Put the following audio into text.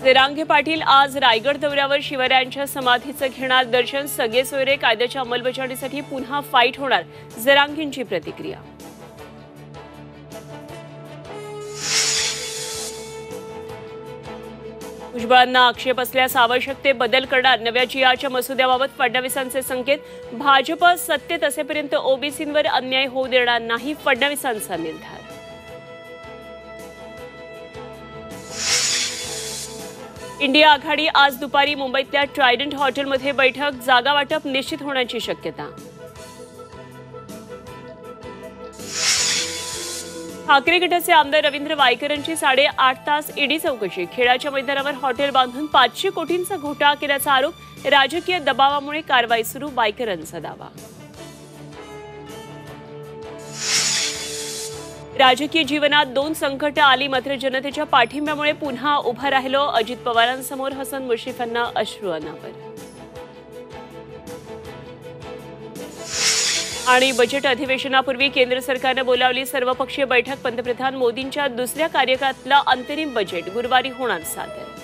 जरांगे पाटील आज रायगड दौऱ्यावर शिवरायांच्या समाधीचं घेणार दर्शन. सगळे सोयरे कायद्याच्या अंमलबजावणीसाठी पुन्हा फाईट होणार, जरांगेंची प्रतिक्रिया. भुजबळांना आक्षेप असल्यास आवश्यक ते बदल करणार. नव्या जिआरच्या मसुद्याबाबत फडणवीसांचे संकेत. भाजप सत्तेत असेपर्यंत ओबीसींवर अन्याय होऊ देणार नाही, फडणवीसांचा निर्धार. इंडिया आघाडी आज दुपारी मुंबईतल्या ट्रायडंट हॉटेलमध्ये बैठक. जागा वाटप निश्चित होण्याची शक्यता. ठाकरे गटाचे आमदार रवींद्र वायकरांची 8.5 तास ईडी चौकशी. खेळाच्या मैदानावर हॉटेल बांधून 500 कोटींचा घोटाळा केल्याचा आरोप. राजकीय दबावामुळे कारवाई सुरू, वायकरांचा दावा. राजकीय जीवनात 2 संकट आली, मात्र जनतेच्या पाठिंब्यामुळे पुन्हा उभा राहिलो. अजित पवारांसमोर हसन मुश्रीफांना अश्रू अनावर. आणि बजेट अधिवेशनापूर्वी केंद्र सरकारने बोलावली सर्वपक्षीय बैठक. पंतप्रधान मोदींच्या दुसऱ्या कार्यकाळातलं अंतरिम बजेट गुरुवारी होणार सादर.